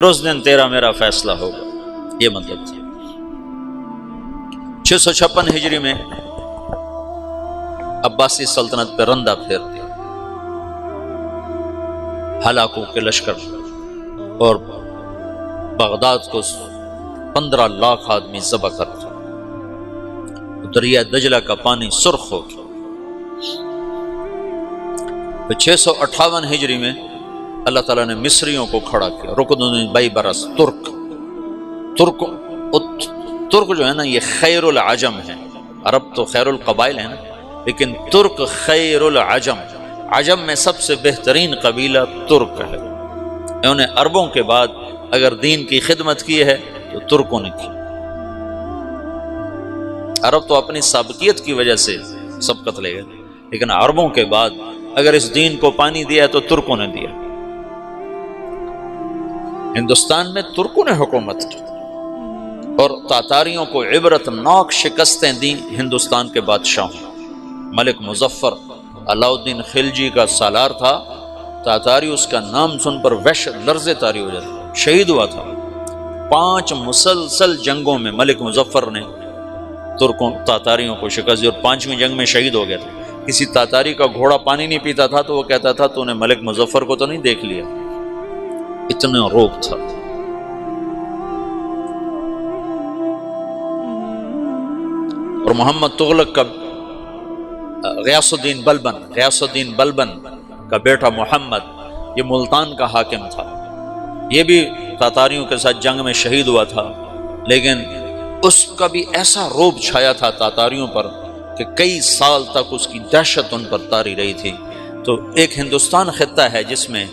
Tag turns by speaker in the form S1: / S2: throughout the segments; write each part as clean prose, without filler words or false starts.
S1: پھر اس دن تیرا میرا فیصلہ ہوگا، یہ مطلب تھا۔ 656 ہجری میں عباسی سلطنت پہ رندہ پھیر دیا، ہلاکوں کے لشکر اور بغداد کو 15 لاکھ آدمی ذبح کر دیا، دریا دجلہ کا پانی سرخ ہو گیا۔ 658 ہجری میں اللہ تعالیٰ نے مصریوں کو کھڑا کیا، رکن بائی برس ترک جو ہے نا یہ خیر العجم ہے، عرب تو خیر القبائل ہے نا، لیکن ترک خیر العجم، عجم میں سب سے بہترین قبیلہ ترک ہے۔ انہوں نے عربوں کے بعد اگر دین کی خدمت کی ہے تو ترکوں نے کی۔ عرب تو اپنی سابقیت کی وجہ سے سبقت لے گئے، لیکن عربوں کے بعد اگر اس دین کو پانی دیا تو ترکوں نے دیا۔ ہندوستان میں ترکوں نے حکومت کی اور تاتاریوں کو عبرت ناک شکستیں دیں ہندوستان کے بادشاہوں۔ ملک مظفر علاء الدین خلجی کا سالار تھا، تاتاری اس کا نام سن پر وحشت لرزے طاری ہو جاتی، شہید ہوا تھا۔ 5 مسلسل جنگوں میں ملک مظفر نے تاتاریوں کو شکست دی اور 5ویں جنگ میں شہید ہو گیا تھا۔ کسی تاتاری کا گھوڑا پانی نہیں پیتا تھا تو وہ کہتا تھا تو نے ملک مظفر کو تو نہیں دیکھ لیا، اتنا روب تھا۔ اور محمد تغلق کا غیاث الدین بلبن کا بیٹا محمد، یہ ملتان کا حاکم تھا، یہ بھی تاتاریوں کے ساتھ جنگ میں شہید ہوا تھا، لیکن اس کا بھی ایسا روب چھایا تھا تاتاریوں پر کہ کئی سال تک اس کی دہشت ان پر طاری رہی تھی۔ تو ایک ہندوستان خطہ ہے جس میں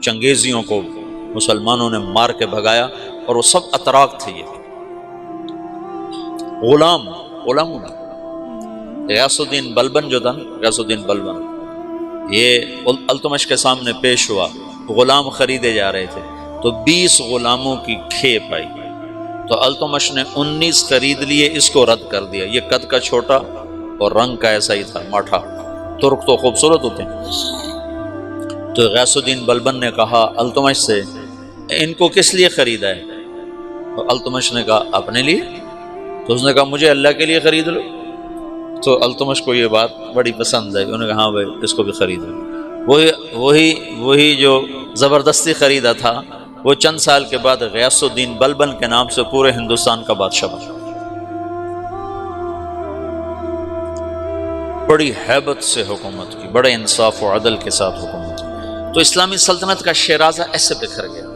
S1: چنگیزیوں کو مسلمانوں نے مار کے بھگایا اور وہ سب اتراک تھے۔ یہ غلاموں غیاث الدین بلبن جو تھا نا، غیاث الدین بلبن یہ التمش کے سامنے پیش ہوا، غلام خریدے جا رہے تھے تو 20 غلاموں کی کھیپ آئی تو التمش نے 19 خرید لیے، اس کو رد کر دیا۔ یہ قد کا چھوٹا اور رنگ کا ایسا ہی تھا، ماٹھا، ترک تو خوبصورت ہوتے ہیں۔ تو غیاث الدین بلبن نے کہا التمش سے، ان کو کس لیے خریدا ہے؟ تو التمش نے کہا اپنے لیے۔ تو اس نے کہا مجھے اللہ کے لیے خرید لو۔ تو التمش کو یہ بات بڑی پسند ہے، انہوں نے کہا ہاں بھائی اس کو بھی خریدو۔ وہی جو زبردستی خریدا تھا وہ چند سال کے بعد غیاث الدین بلبن کے نام سے پورے ہندوستان کا بادشاہ بنا۔ بڑی ہیبت سے حکومت کی، بڑے انصاف و عدل کے ساتھ حکومت کی۔ تو اسلامی سلطنت کا شیرازہ ایسے بکھر گیا،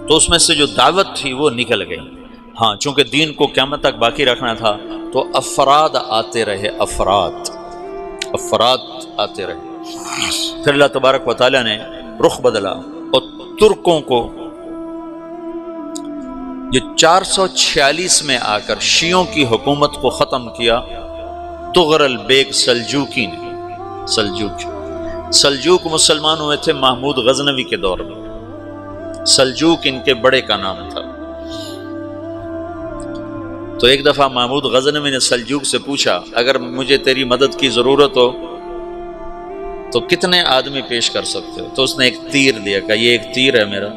S1: تو اس میں سے جو دعوت تھی وہ نکل گئی۔ ہاں چونکہ دین کو قیامت تک باقی رکھنا تھا تو افراد آتے رہے، افراد آتے رہے۔ پھر اللہ تبارک و تعالیٰ نے رخ بدلا اور ترکوں کو جو 446 میں آ کر شیعوں کی حکومت کو ختم کیا تغرل بیگ سلجوکی نے۔ سلجوک مسلمان ہوئے تھے محمود غزنوی کے دور میں، سلجوک ان کے بڑے کا نام تھا۔ تو ایک دفعہ محمود غزنوی نے سلجوک سے پوچھا اگر مجھے تیری مدد کی ضرورت ہو تو کتنے آدمی پیش کر سکتے ہو؟ تو اس نے ایک تیر دیا، کہا یہ ایک تیر ہے میرا،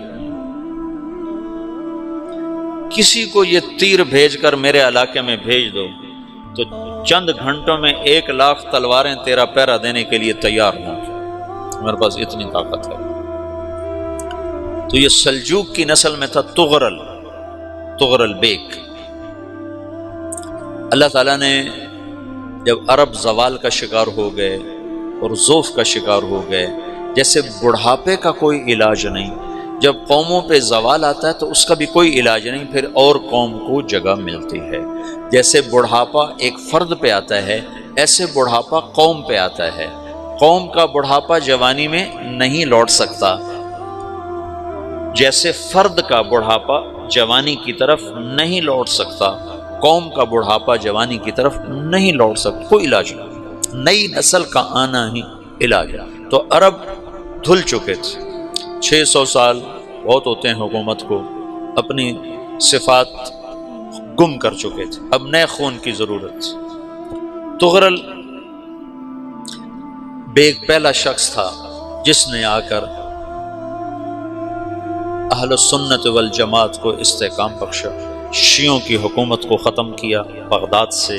S1: کسی کو یہ تیر بھیج کر میرے علاقے میں بھیج دو تو چند گھنٹوں میں 1,00,000 تلواریں تیرا پہرا دینے کے لیے تیار ہوں، میرے پاس اتنی طاقت ہے۔ تو یہ سلجوک کی نسل میں تھا تغرل بیگ۔ اللہ تعالیٰ نے جب عرب زوال کا شکار ہو گئے اور ضعف کا شکار ہو گئے، جیسے بڑھاپے کا کوئی علاج نہیں، جب قوموں پہ زوال آتا ہے تو اس کا بھی کوئی علاج نہیں، پھر اور قوم کو جگہ ملتی ہے۔ جیسے بڑھاپا ایک فرد پہ آتا ہے، ایسے بڑھاپا قوم پہ آتا ہے۔ قوم کا بڑھاپا جوانی میں نہیں لوٹ سکتا، جیسے فرد کا بڑھاپا جوانی کی طرف نہیں لوٹ سکتا، قوم کا بڑھاپا جوانی کی طرف نہیں لوٹ سکتا، کوئی علاج نہیں، نئی نسل کا آنا ہی علاج ہے۔ تو عرب دھل چکے تھے، 600 سال بہت ہوتے ہیں حکومت کو، اپنی صفات گم کر چکے تھے، اب نئے خون کی ضرورت تھی۔ تغرل بیگ پہلا شخص تھا جس نے آ کر اہل سنت والجماعت کو استحکام بخشا، شیعوں کی حکومت کو ختم کیا، بغداد سے،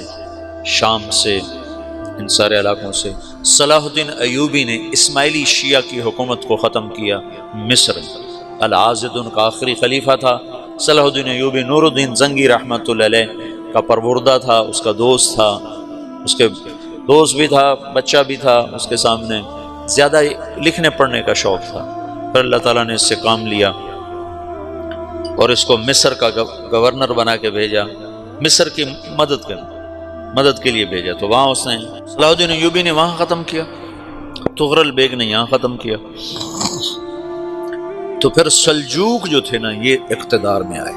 S1: شام سے، ان سارے علاقوں سے۔ صلاح الدین ایوبی نے اسماعیلی شیعہ کی حکومت کو ختم کیا، مصر۔ العاضد ان کا آخری خلیفہ تھا صلاح الدین ایوبی، نور الدین زنگی رحمۃ اللہ علیہ کا پروردہ تھا، اس کا دوست تھا، اس کے دوست بھی تھا، بچہ بھی تھا اس کے سامنے، زیادہ لکھنے پڑھنے کا شوق تھا۔ پھر اللہ تعالیٰ نے اس سے کام لیا اور اس کو مصر کا گورنر بنا کے بھیجا، مصر کی مدد کے لیے بھیجا، تو وہاں اس نے صلاح الدین ایوبی نے وہاں ختم کیا، تغرل بیگ نے یہاں ختم کیا۔ تو پھر سلجوق جو تھے نا یہ اقتدار میں آئے،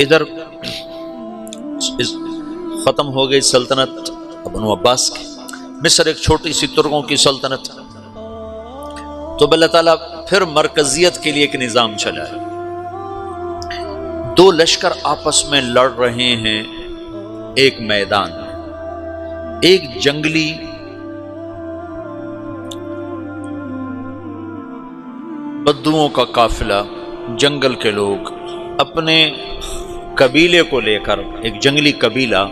S1: ادھر ختم ہو گئی سلطنت بنو عباس کی، مصر ایک چھوٹی سی ترکوں کی سلطنت، تو اللہ تعالیٰ پھر مرکزیت کے لیے ایک نظام چلایا۔ دو لشکر آپس میں لڑ رہے ہیں ایک میدان میں، ایک جنگلی بدوؤں کا قافلہ، جنگل کے لوگ اپنے قبیلے کو لے کر، ایک جنگلی قبیلہ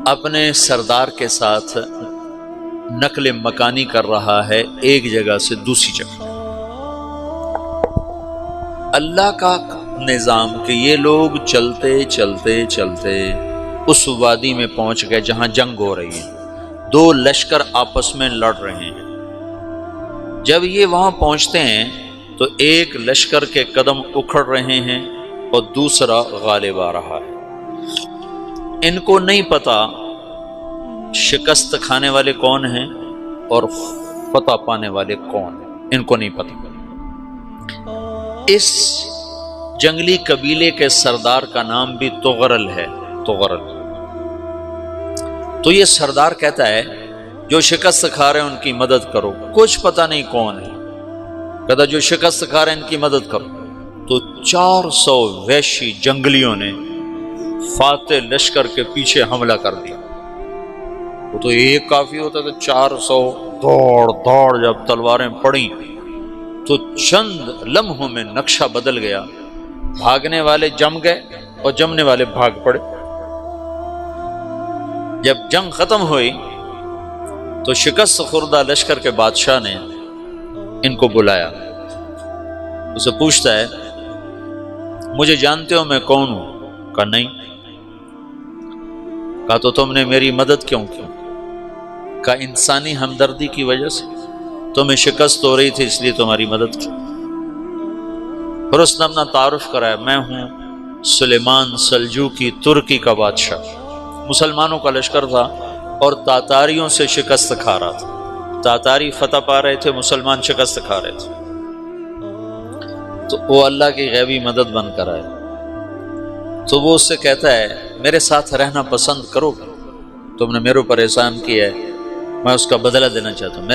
S1: اپنے سردار کے ساتھ نقل مکانی کر رہا ہے ایک جگہ سے دوسری جگہ۔ اللہ کا نظام کہ یہ لوگ چلتے چلتے چلتے اس وادی میں پہنچ گئے جہاں جنگ ہو رہی ہے، دو لشکر آپس میں لڑ رہے ہیں۔ جب یہ وہاں پہنچتے ہیں تو ایک لشکر کے قدم اکھڑ رہے ہیں اور دوسرا غالب آ رہا ہے۔ ان کو نہیں پتا شکست کھانے والے کون ہیں اور فتح پانے والے کون ہیں، ان کو نہیں پتا۔ اس جنگلی قبیلے کے سردار کا نام بھی تغرل ہے، تغرل۔ تو یہ سردار کہتا ہے جو شکست کھا رہے ہیں ان کی مدد کرو، کچھ پتہ نہیں کون ہے، کہتا جو شکست کھا رہے ہیں ان کی مدد کرو۔ تو 400 وحشی جنگلیوں نے فاتح لشکر کے پیچھے حملہ کر دیا۔ وہ تو ایک کافی ہوتا تھا، 400 دوڑ جب تلواریں پڑیں تو چند لمحوں میں نقشہ بدل گیا، بھاگنے والے جم گئے اور جمنے والے بھاگ پڑے۔ جب جنگ ختم ہوئی تو شکست خوردہ لشکر کے بادشاہ نے ان کو بلایا، اسے پوچھتا ہے مجھے جانتے ہو میں کون ہوں؟ کہا نہیں۔ کہا تو تم نے میری مدد کیوں کی؟ کہا انسانی ہمدردی کی وجہ سے، تمہیں شکست ہو رہی تھی اس لیے تمہاری مدد کی۔ پھر اس نے اپنا تعارف کرایا، میں ہوں سلیمان سلجوقی، ترکی کا بادشاہ۔ مسلمانوں کا لشکر تھا اور تاتاریوں سے شکست کھا رہا تھا، تاتاری فتح پا رہے تھے، مسلمان شکست کھا رہے تھے۔ تو وہ اللہ کی غیبی مدد بن کر آئے۔ تو وہ اس سے کہتا ہے میرے ساتھ رہنا پسند کرو گے؟ تم نے میرے اوپر احسان کیا ہے، میں اس کا بدلہ دینا چاہتا ہوں۔